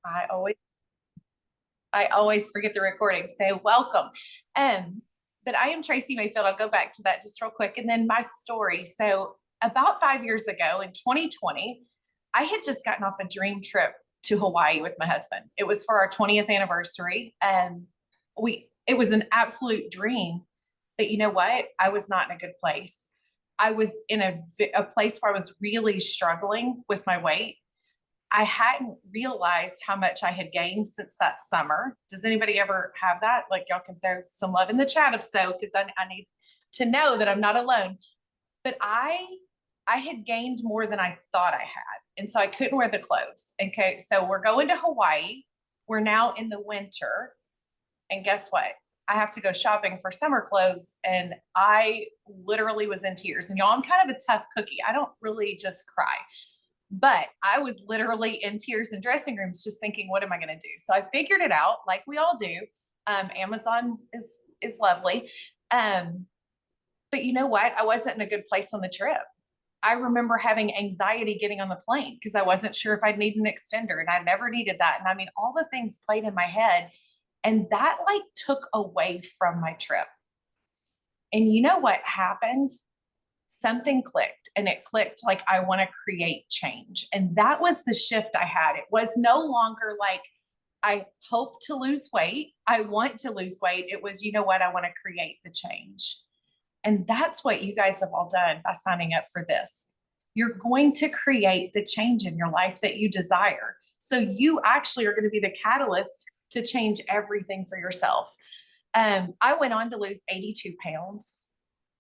I always I always forget the recording. So welcome. But I am Tracy Mayfield. I'll go back to that just real quick. And then my story. So about 5 years ago in 2020, I had just gotten off a dream trip to Hawaii with my husband. It was for our 20th anniversary. And it was an absolute dream. But you know what? I was not in a good place. I was in a place where I was really struggling with my weight. I hadn't realized how much I had gained since that summer. Does anybody ever have that? Like, y'all can throw some love in the chat if so, because I need to know that I'm not alone. But I had gained more than I thought I had. And so I couldn't wear the clothes. Okay. So we're going to Hawaii. We're now in the winter. And guess what? I have to go shopping for summer clothes. And I literally was in tears. And y'all, I'm kind of a tough cookie. I don't really just cry. But I was literally in tears in dressing rooms just thinking, what am I going to do? So I figured it out like we all do. Amazon is lovely. But you know what? I wasn't in a good place on the trip. I remember having anxiety getting on the plane because I wasn't sure if I'd need an extender, and I never needed that. And I mean, all the things played in my head, and that like took away from my trip. And you know what happened? Something clicked, and it clicked like, I want to create change. And that was the shift I had. It was no longer like, I hope to lose weight. I want to lose weight. It was, you know what? I want to create the change. And that's what you guys have all done by signing up for this. You're going to create the change in your life that you desire. So you actually are going to be the catalyst to change everything for yourself. I went on to lose 82 pounds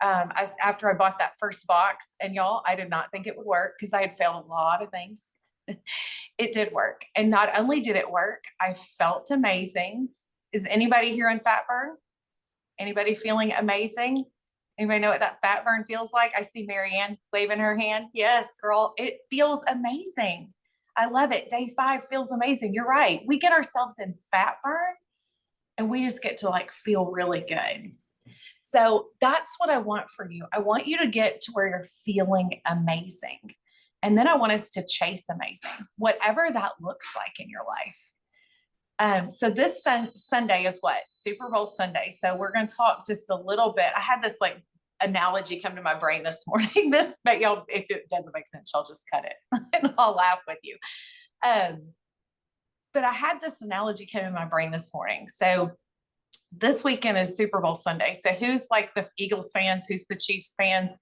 after I bought that first box. And y'all, I did not think it would work because I had failed a lot of things. It did work. And not only did it work, I felt amazing. Is anybody here on fat burn? Anybody feeling amazing? Anybody know what that fat burn feels like? I see Marianne waving her hand. Yes, girl, it feels amazing. I love it. Day 5 feels amazing. You're right. We get ourselves in fat burn and we just get to like feel really good. So that's what I want for you. I want you to get to where you're feeling amazing. And then I want us to chase amazing, whatever that looks like in your life. So this Sunday is what? Super Bowl Sunday. So we're going to talk just a little bit. I had this like analogy come to my brain this morning. But y'all, if it doesn't make sense, y'all just cut it and I'll laugh with you. But I had this analogy come in my brain this morning. So this weekend is Super Bowl Sunday. So who's like the Eagles fans? Who's the Chiefs fans?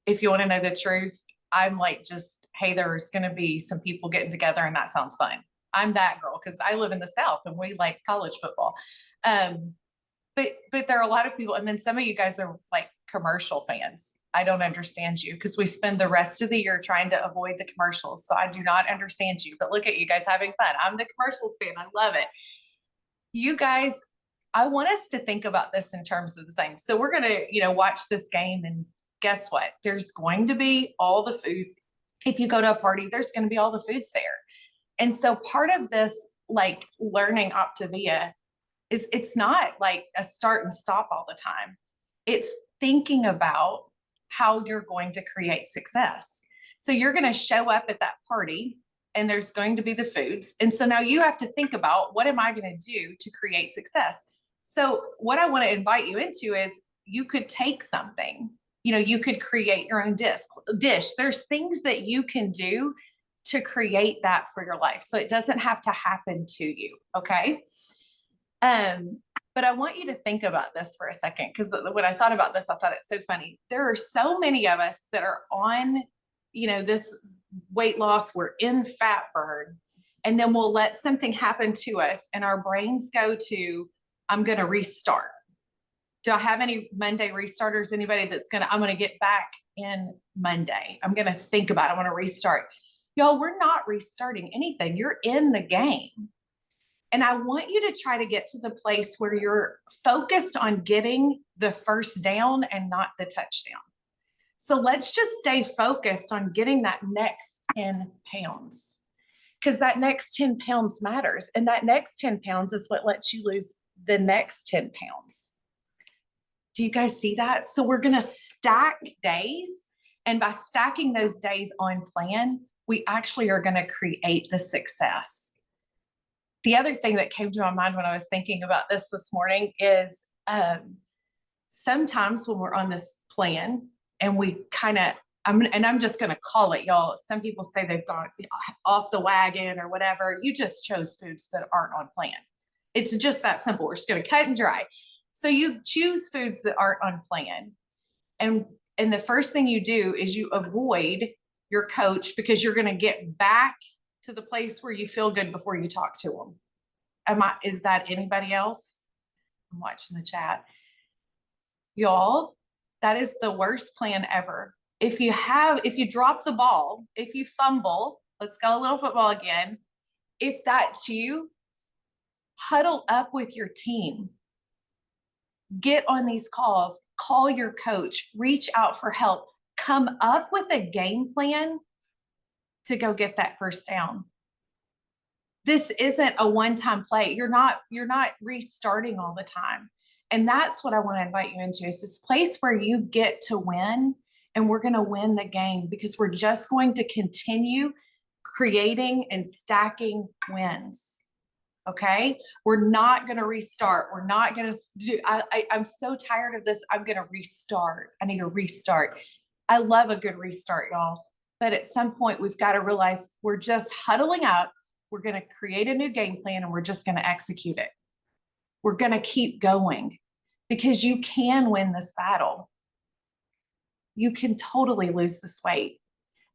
If you want to know the truth, I'm like, just, hey, there's going to be some people getting together and that sounds fun. I'm that girl because I live in the South and we like college football. But there are a lot of people. And then some of you guys are like commercial fans. I don't understand you because we spend the rest of the year trying to avoid the commercials. So I do not understand you, but look at you guys having fun. I'm the commercials fan. I love it. You guys, I want us to think about this in terms of the same. So we're going to, watch this game, and guess what? There's going to be all the food. If you go to a party, there's going to be all the foods there. And so part of this, like learning Optavia is it's not like a start and stop all the time. It's thinking about how you're going to create success. So you're going to show up at that party and there's going to be the foods. And so now you have to think about, what am I going to do to create success? So what I want to invite you into is you could take something, you could create your own dish. There's things that you can do to create that for your life. So it doesn't have to happen to you. Okay. But I want you to think about this for a second. Cause when I thought about this, I thought it's so funny. There are so many of us that are on, this weight loss, we're in fat burn, and then we'll let something happen to us and our brains go to, I'm going to restart. Do I have any Monday restarters? Anybody I'm going to get back in Monday. I'm going to think about it. I want to restart. Y'all, we're not restarting anything. You're in the game. And I want you to try to get to the place where you're focused on getting the first down and not the touchdown. So let's just stay focused on getting that next 10 pounds, because that next 10 pounds matters. And that next 10 pounds is what lets you lose the next 10 pounds. Do you guys see that? So we're going to stack days. And by stacking those days on plan, we actually are going to create the success. The other thing that came to my mind when I was thinking about this morning is sometimes when we're on this plan and we kind of, I'm just going to call it, y'all. Some people say they've gone off the wagon or whatever. You just chose foods that aren't on plan. It's just that simple. We're just going to cut and dry. So you choose foods that aren't on plan. And the first thing you do is you avoid your coach because you're going to get back to the place where you feel good before you talk to them. Is that anybody else? I'm watching the chat. Y'all, that is the worst plan ever. If you drop the ball, if you fumble, let's go a little football again. If that's you, huddle up with your team. Get on these calls, call your coach, reach out for help, come up with a game plan to go get that first down. This isn't a one-time play. You're not restarting all the time. And that's what I want to invite you into, is this place where you get to win, and we're going to win the game because we're just going to continue creating and stacking wins. Okay. We're not going to restart. We're not going to do, I'm so tired of this. I'm going to restart. I need a restart. I love a good restart, y'all. But at some point we've got to realize we're just huddling up. We're going to create a new game plan and we're just going to execute it. We're going to keep going because you can win this battle. You can totally lose this weight.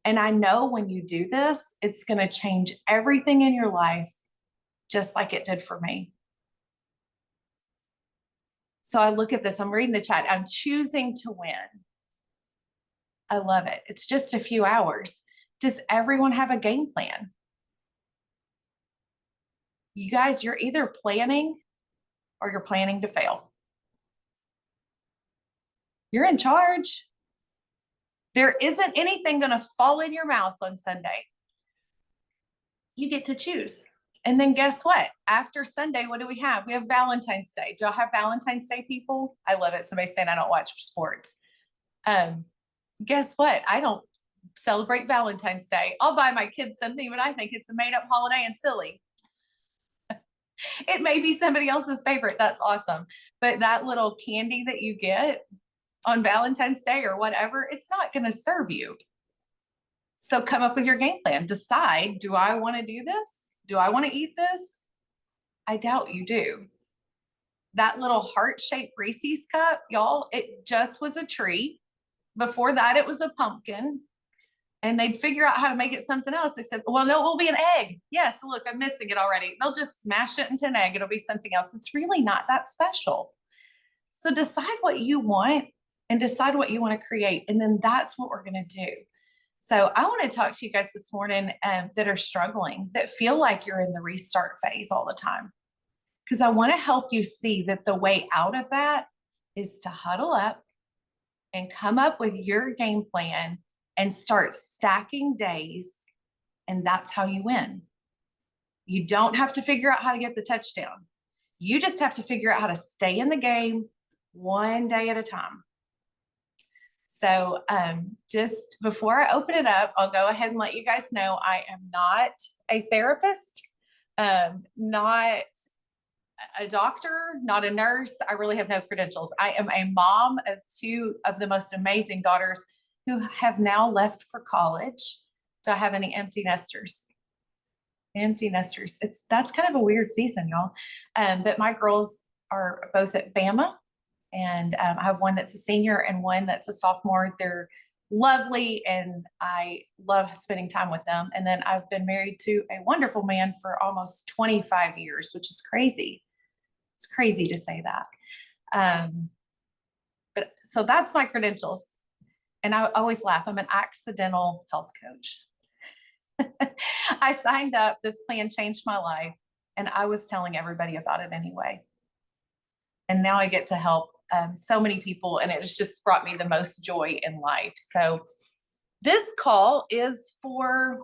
And I know when you do this, it's going to change everything in your life, just like it did for me. So I look at this, I'm reading the chat. I'm choosing to win. I love it. It's just a few hours. Does everyone have a game plan? You guys, you're either planning or you're planning to fail. You're in charge. There isn't anything going to fall in your mouth on Sunday. You get to choose. And then guess what? After Sunday, what do we have? We have Valentine's Day. Do y'all have Valentine's Day, people? I love it. Somebody's saying I don't watch sports. Guess what? I don't celebrate Valentine's Day. I'll buy my kids something, but I think it's a made-up holiday and silly. It may be somebody else's favorite. That's awesome. But that little candy that you get on Valentine's Day or whatever, it's not going to serve you. So come up with your game plan. Decide, do I want to do this? Do I want to eat this? I doubt you do. That little heart-shaped Reese's cup, y'all, it just was a tree. Before that, it was a pumpkin. And they'd figure out how to make it something else, except, well, no, it will be an egg. Yes, look, I'm missing it already. They'll just smash it into an egg. It'll be something else. It's really not that special. So decide what you want and decide what you want to create. And then that's what we're going to do. So I want to talk to you guys this morning that are struggling, that feel like you're in the restart phase all the time. Because I want to help you see that the way out of that is to huddle up and come up with your game plan and start stacking days. And that's how you win. You don't have to figure out how to get the touchdown. You just have to figure out how to stay in the game one day at a time. So just before I open it up, I'll go ahead and let you guys know I am not a therapist, not a doctor, not a nurse. I really have no credentials. I am a mom of two of the most amazing daughters who have now left for college. Do I have any empty nesters? Empty nesters. That's kind of a weird season, y'all. But my girls are both at Bama. And I have one that's a senior and one that's a sophomore. They're lovely, and I love spending time with them. And then I've been married to a wonderful man for almost 25 years, which is crazy. It's crazy to say that. But so that's my credentials. And I always laugh. I'm an accidental health coach. I signed up. This plan changed my life, and I was telling everybody about it anyway. And now I get to help so many people, and it has just brought me the most joy in life. So this call is for